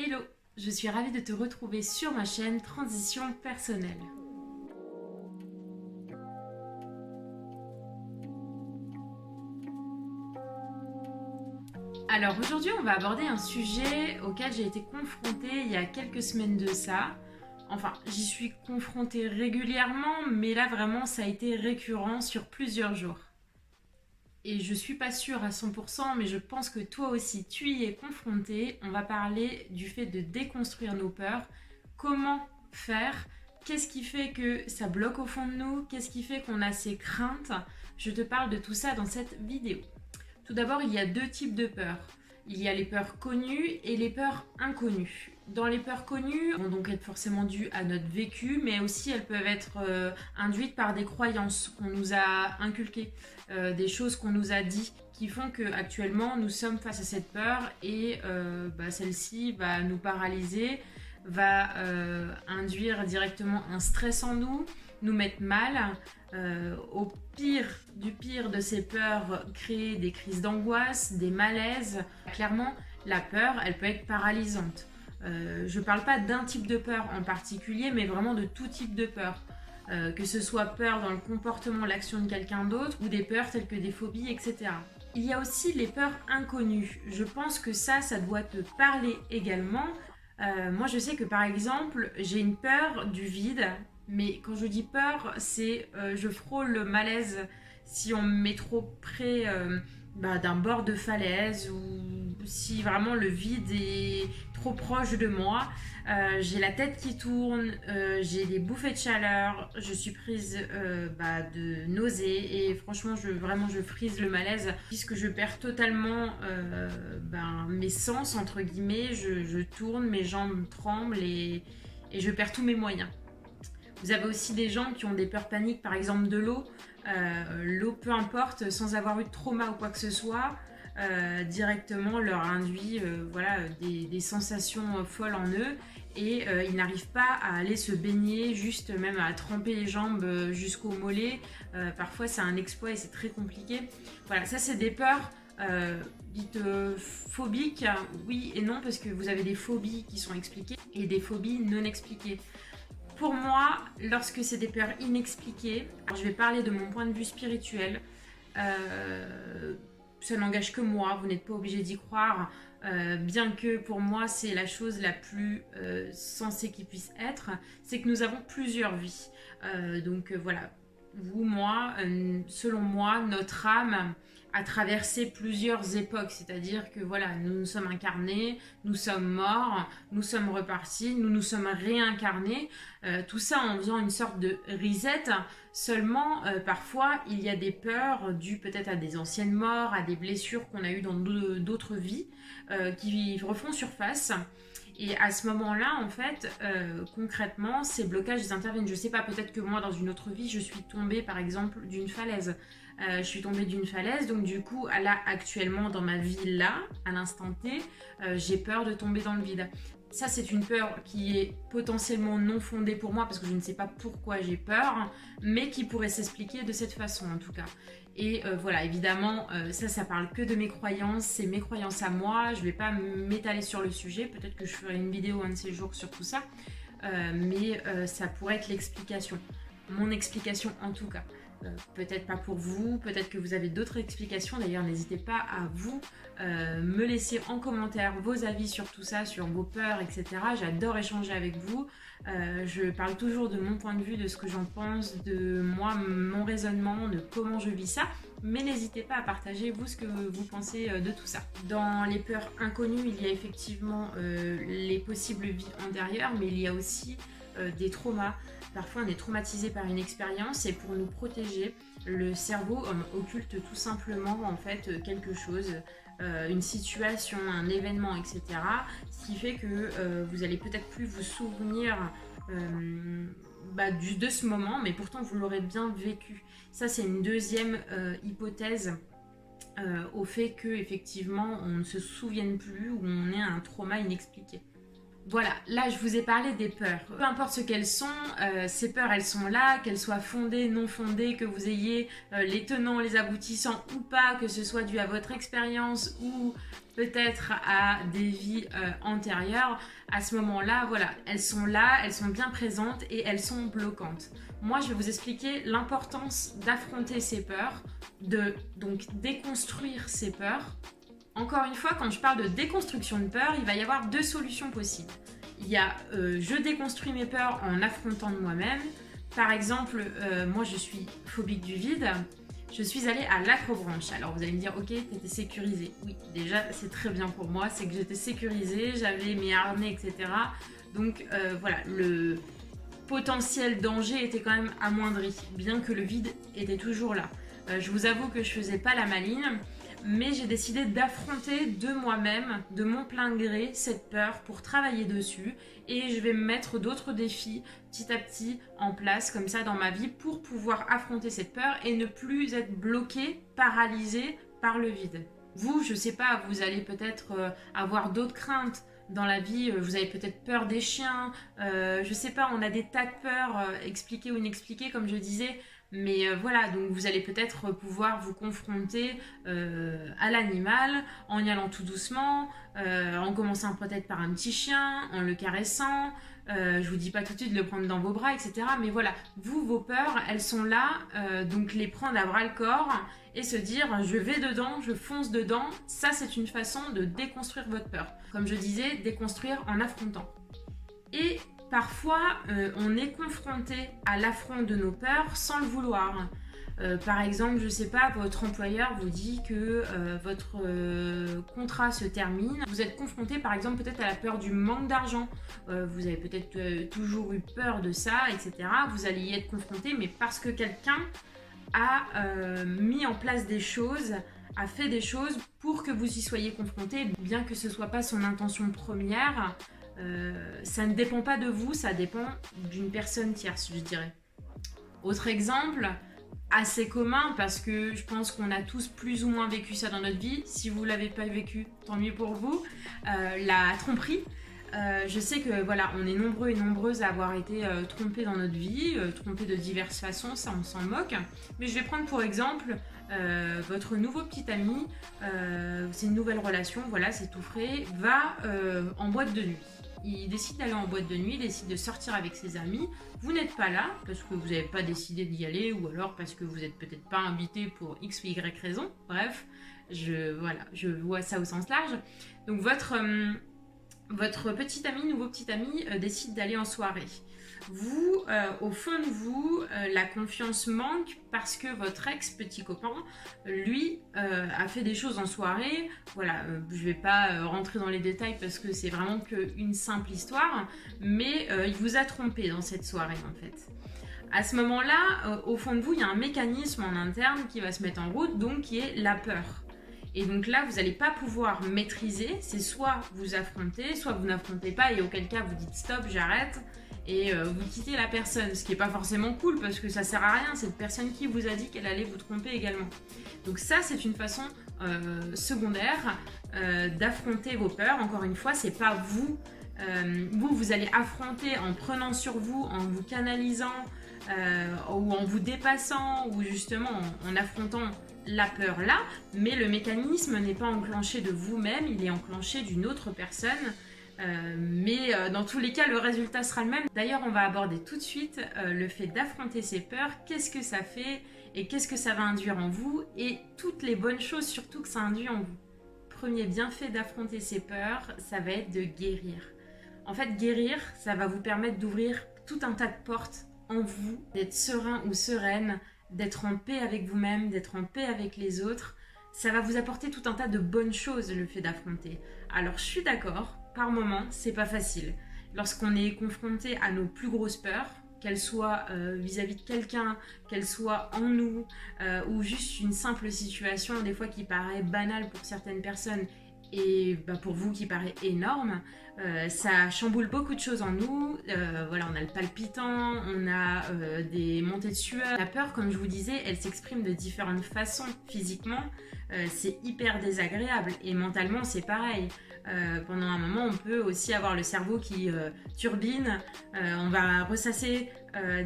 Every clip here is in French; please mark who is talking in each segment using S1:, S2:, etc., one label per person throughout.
S1: Hello, je suis ravie de te retrouver sur ma chaîne Transition personnelle. Alors aujourd'hui on va aborder un sujet auquel j'ai été confrontée il y a quelques semaines de ça. Enfin, j'y suis confrontée régulièrement, mais là vraiment ça a été récurrent sur plusieurs jours. Et je suis pas sûre à 100%, mais je pense que toi aussi tu y es confronté. On va parler du fait de déconstruire nos peurs. Comment faire? Qu'est-ce qui fait que ça bloque au fond de nous? Qu'est-ce qui fait qu'on a ces craintes? Je te parle de tout ça dans cette vidéo. Tout d'abord, il y a deux types de peurs. Il y a les peurs connues et les peurs inconnues. Dans les peurs connues, elles vont donc être forcément dues à notre vécu, mais aussi elles peuvent être induites par des croyances qu'on nous a inculquées, des choses qu'on nous a dit, qui font qu'actuellement nous sommes face à cette peur et celle-ci va nous paralyser, va induire directement un stress en nous mettre mal, au pire du pire de ces peurs, créer des crises d'angoisse, des malaises. Clairement, la peur, elle peut être paralysante. Je ne parle pas d'un type de peur en particulier, mais vraiment de tout type de peur. Que ce soit peur dans le comportement, l'action de quelqu'un d'autre, ou des peurs telles que des phobies, etc. Il y a aussi les peurs inconnues. Je pense que ça doit te parler également. Moi, je sais que par exemple, j'ai une peur du vide, mais quand je dis peur, c'est je frôle le malaise si on me met trop près d'un bord de falaise ou si vraiment le vide est trop proche de moi. J'ai la tête qui tourne, j'ai des bouffées de chaleur, je suis prise de nausées et franchement, je frise le malaise puisque je perds totalement mes sens, entre guillemets. Je tourne, mes jambes tremblent et je perds tous mes moyens. Vous avez aussi des gens qui ont des peurs paniques, par exemple de l'eau. L'eau, peu importe, sans avoir eu de trauma ou quoi que ce soit, directement leur induit des sensations folles en eux et ils n'arrivent pas à aller se baigner, juste même à tremper les jambes jusqu'au mollet. Parfois c'est un exploit et c'est très compliqué. Voilà, ça c'est des peurs dites phobiques, oui et non, parce que vous avez des phobies qui sont expliquées et des phobies non expliquées. Pour moi, lorsque c'est des peurs inexpliquées, je vais parler de mon point de vue spirituel. Ça n'engage que moi, vous n'êtes pas obligé d'y croire, bien que pour moi c'est la chose la plus sensée qui puisse être, c'est que nous avons plusieurs vies. Voilà, vous, moi, selon moi, notre âme a traversé plusieurs époques, c'est-à-dire que voilà, nous nous sommes incarnés, nous sommes morts, nous sommes repartis, nous nous sommes réincarnés, tout ça en faisant une sorte de reset. Seulement, parfois, il y a des peurs dues peut-être à des anciennes morts, à des blessures qu'on a eues dans d'autres vies, qui refont surface. Et à ce moment-là, en fait, concrètement, ces blocages, ils interviennent. Je sais pas, peut-être que moi, dans une autre vie, je suis tombée, par exemple, d'une falaise. Je suis tombée d'une falaise, donc du coup, là, actuellement, dans ma vie, là, à l'instant T, j'ai peur de tomber dans le vide. Ça, c'est une peur qui est potentiellement non fondée pour moi, parce que je ne sais pas pourquoi j'ai peur, mais qui pourrait s'expliquer de cette façon, en tout cas. Et voilà, évidemment, ça parle que de mes croyances, c'est mes croyances à moi. Je ne vais pas m'étaler sur le sujet, peut-être que je ferai une vidéo un de ces jours sur tout ça, mais ça pourrait être l'explication, mon explication en tout cas. Peut-être pas pour vous, peut-être que vous avez d'autres explications. D'ailleurs, n'hésitez pas à vous me laisser en commentaire vos avis sur tout ça, sur vos peurs, etc. J'adore échanger avec vous. Je parle toujours de mon point de vue, de ce que j'en pense, de moi, mon raisonnement, de comment je vis ça. Mais n'hésitez pas à partager, vous, ce que vous pensez de tout ça. Dans les peurs inconnues, il y a effectivement les possibles vies antérieures, mais il y a aussi des traumas. Parfois, on est traumatisé par une expérience et pour nous protéger, le cerveau occulte tout simplement en fait quelque chose, une situation, un événement, etc. Ce qui fait que vous allez peut-être plus vous souvenir de ce moment, mais pourtant vous l'aurez bien vécu. Ça, c'est une deuxième hypothèse au fait que effectivement on ne se souvienne plus ou on ait un trauma inexpliqué. Voilà, là je vous ai parlé des peurs. Peu importe ce qu'elles sont, ces peurs elles sont là, qu'elles soient fondées, non fondées, que vous ayez les tenants, les aboutissants ou pas, que ce soit dû à votre expérience ou peut-être à des vies antérieures. À ce moment-là, voilà, elles sont là, elles sont bien présentes et elles sont bloquantes. Moi je vais vous expliquer l'importance d'affronter ces peurs, de donc déconstruire ces peurs. Encore une fois, quand je parle de déconstruction de peur, il va y avoir deux solutions possibles. Il y a je déconstruis mes peurs en affrontant de moi-même. Par exemple, moi je suis phobique du vide. Je suis allée à l'Acrobranche. Alors vous allez me dire, ok, t'étais sécurisée. Oui, déjà c'est très bien pour moi, c'est que j'étais sécurisée, j'avais mes harnais, etc. Donc voilà, le potentiel danger était quand même amoindri, bien que le vide était toujours là. Je vous avoue que je faisais pas la maline, mais j'ai décidé d'affronter de moi-même, de mon plein gré, cette peur pour travailler dessus, et je vais me mettre d'autres défis petit à petit en place comme ça dans ma vie pour pouvoir affronter cette peur et ne plus être bloqué, paralysé par le vide. Vous, je sais pas, vous allez peut-être avoir d'autres craintes dans la vie, vous avez peut-être peur des chiens, je sais pas, on a des tas de peurs expliquées ou inexpliquées comme je disais. Mais voilà, donc vous allez peut-être pouvoir vous confronter à l'animal en y allant tout doucement, en commençant peut-être par un petit chien, en le caressant. Je vous dis pas tout de suite de le prendre dans vos bras, etc. Mais voilà, vous, vos peurs, elles sont là, donc les prendre à bras le corps et se dire je vais dedans, je fonce dedans. Ça, c'est une façon de déconstruire votre peur. Comme je disais, déconstruire en affrontant. Et parfois, on est confronté à l'affront de nos peurs sans le vouloir. Par exemple, je sais pas, votre employeur vous dit que votre contrat se termine. Vous êtes confronté par exemple peut-être à la peur du manque d'argent. Vous avez peut-être toujours eu peur de ça, etc. Vous allez y être confronté, mais parce que quelqu'un a mis en place des choses, a fait des choses pour que vous y soyez confronté, bien que ce soit pas son intention première. Ça ne dépend pas de vous, ça dépend d'une personne tierce, je dirais. Autre exemple, assez commun, parce que je pense qu'on a tous plus ou moins vécu ça dans notre vie. Si vous ne l'avez pas vécu, tant mieux pour vous. La tromperie. Je sais que voilà, on est nombreux et nombreuses à avoir été trompés dans notre vie, trompés de diverses façons, ça on s'en moque. Mais je vais prendre pour exemple votre nouveau petit ami, c'est une nouvelle relation, voilà, c'est tout frais, va en boîte de nuit. Il décide d'aller en boîte de nuit, il décide de sortir avec ses amis. Vous n'êtes pas là parce que vous n'avez pas décidé d'y aller ou alors parce que vous n'êtes peut-être pas invité pour X ou Y raison. Bref, je vois ça au sens large. Donc votre petit ami, nouveau petit ami, décide d'aller en soirée. Vous, au fond de vous, la confiance manque parce que votre ex-petit copain, lui, a fait des choses en soirée. Voilà, je vais pas rentrer dans les détails parce que c'est vraiment qu'une simple histoire, mais il vous a trompé dans cette soirée en fait. À ce moment-là, au fond de vous, il y a un mécanisme en interne qui va se mettre en route, donc qui est la peur. Et donc là, vous n'allez pas pouvoir maîtriser, c'est soit vous affrontez, soit vous n'affrontez pas et auquel cas vous dites stop, j'arrête et vous quittez la personne, ce qui n'est pas forcément cool parce que ça sert à rien, cette personne qui vous a dit qu'elle allait vous tromper également. Donc ça, c'est une façon secondaire d'affronter vos peurs. Encore une fois, c'est pas vous. Vous allez affronter en prenant sur vous, en vous canalisant ou en vous dépassant ou justement en affrontant la peur là, mais le mécanisme n'est pas enclenché de vous-même, il est enclenché d'une autre personne. Mais dans tous les cas, le résultat sera le même. D'ailleurs, on va aborder tout de suite le fait d'affronter ses peurs, qu'est-ce que ça fait et qu'est-ce que ça va induire en vous et toutes les bonnes choses surtout que ça induit en vous. Premier bienfait d'affronter ses peurs, ça va être de guérir. En fait, guérir, ça va vous permettre d'ouvrir tout un tas de portes en vous, d'être serein ou sereine, d'être en paix avec vous-même, d'être en paix avec les autres. Ça va vous apporter tout un tas de bonnes choses, le fait d'affronter. Alors, je suis d'accord, par moments, c'est pas facile. Lorsqu'on est confronté à nos plus grosses peurs, qu'elles soient vis-à-vis de quelqu'un, qu'elles soient en nous, ou juste une simple situation, des fois qui paraît banale pour certaines personnes, et pour vous qui paraît énorme, ça chamboule beaucoup de choses en nous. Voilà, on a le palpitant, on a des montées de sueur. La peur, comme je vous disais, elle s'exprime de différentes façons physiquement. C'est hyper désagréable et mentalement c'est pareil. Pendant un moment, on peut aussi avoir le cerveau qui turbine. On va ressasser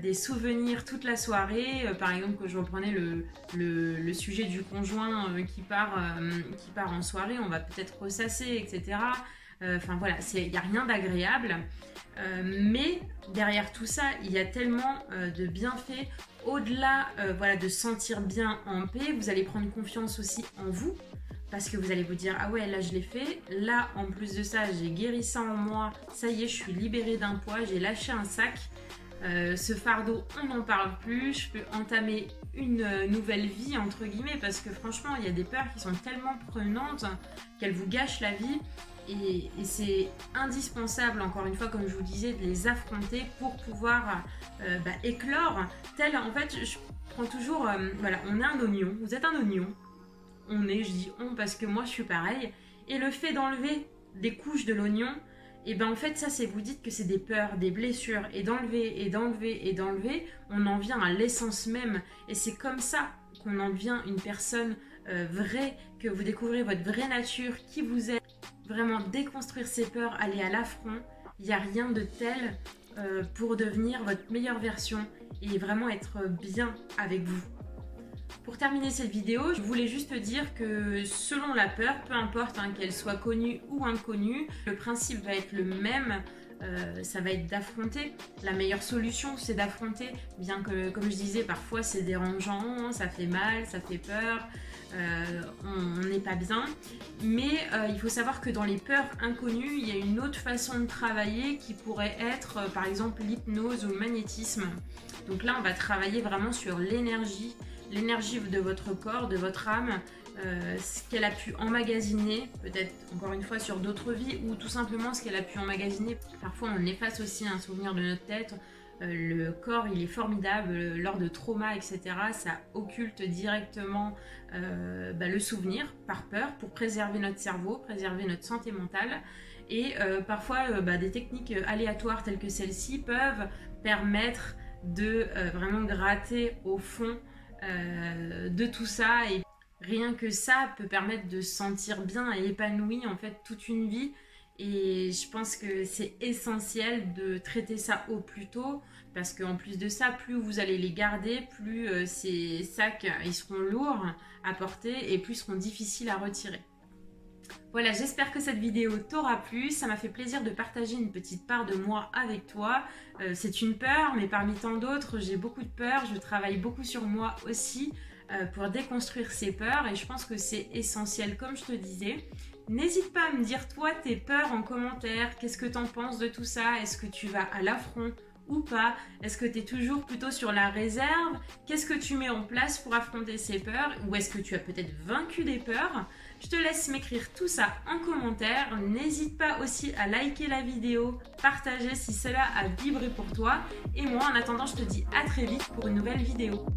S1: des souvenirs toute la soirée. Par exemple, que je reprenais le sujet du conjoint qui part en soirée, on va peut-être ressasser, etc. Enfin voilà, il n'y a rien d'agréable. Mais derrière tout ça, il y a tellement de bienfaits. Au-delà voilà, de se sentir bien en paix, vous allez prendre confiance aussi en vous. Parce que vous allez vous dire, ah ouais, là je l'ai fait, là en plus de ça, j'ai guéri ça en moi, ça y est, je suis libérée d'un poids, j'ai lâché un sac. Ce fardeau, on n'en parle plus, je peux entamer une nouvelle vie, entre guillemets, parce que franchement, il y a des peurs qui sont tellement prenantes qu'elles vous gâchent la vie. Et c'est indispensable, encore une fois, comme je vous disais, de les affronter pour pouvoir éclore. En fait, je prends toujours, voilà, on est un oignon, vous êtes un oignon. Je dis on parce que moi je suis pareil. Et le fait d'enlever des couches de l'oignon, et ben en fait ça c'est, vous dites que c'est des peurs, des blessures, et d'enlever, on en vient à l'essence même. Et c'est comme ça qu'on en devient une personne vraie, que vous découvrez votre vraie nature, qui vous êtes. Vraiment déconstruire ses peurs, aller à l'affront. Il n'y a rien de tel pour devenir votre meilleure version et vraiment être bien avec vous. Pour terminer cette vidéo, je voulais juste dire que selon la peur, peu importe qu'elle soit connue ou inconnue, le principe va être le même, ça va être d'affronter. La meilleure solution, c'est d'affronter, bien que, comme je disais, parfois c'est dérangeant, ça fait mal, ça fait peur, on n'est pas bien. Mais il faut savoir que dans les peurs inconnues, il y a une autre façon de travailler qui pourrait être, par exemple, l'hypnose ou le magnétisme. Donc là, on va travailler vraiment sur l'énergie de votre corps, de votre âme, ce qu'elle a pu emmagasiner, peut-être encore une fois sur d'autres vies, ou tout simplement ce qu'elle a pu emmagasiner. Parfois on efface aussi un souvenir de notre tête. Le corps il est formidable, lors de traumas, etc. Ça occulte directement le souvenir par peur, pour préserver notre cerveau, préserver notre santé mentale. Et parfois des techniques aléatoires telles que celle-ci peuvent permettre de vraiment gratter au fond de tout ça, et rien que ça peut permettre de se sentir bien et épanoui en fait toute une vie. Et je pense que c'est essentiel de traiter ça au plus tôt, parce qu'en plus de ça, plus vous allez les garder, plus ces sacs ils seront lourds à porter et plus ils seront difficiles à retirer. Voilà, j'espère que cette vidéo t'aura plu. Ça m'a fait plaisir de partager une petite part de moi avec toi. C'est une peur, mais parmi tant d'autres, j'ai beaucoup de peurs. Je travaille beaucoup sur moi aussi pour déconstruire ces peurs, et je pense que c'est essentiel, comme je te disais. N'hésite pas à me dire toi tes peurs en commentaire. Qu'est-ce que t'en penses de tout ça? Est-ce que tu vas à l'affront ou pas? Est-ce que tu es toujours plutôt sur la réserve? Qu'est-ce que tu mets en place pour affronter ces peurs? Ou est-ce que tu as peut-être vaincu des peurs? Je te laisse m'écrire tout ça en commentaire. N'hésite pas aussi à liker la vidéo, partager si cela a vibré pour toi. Et moi, en attendant, je te dis à très vite pour une nouvelle vidéo.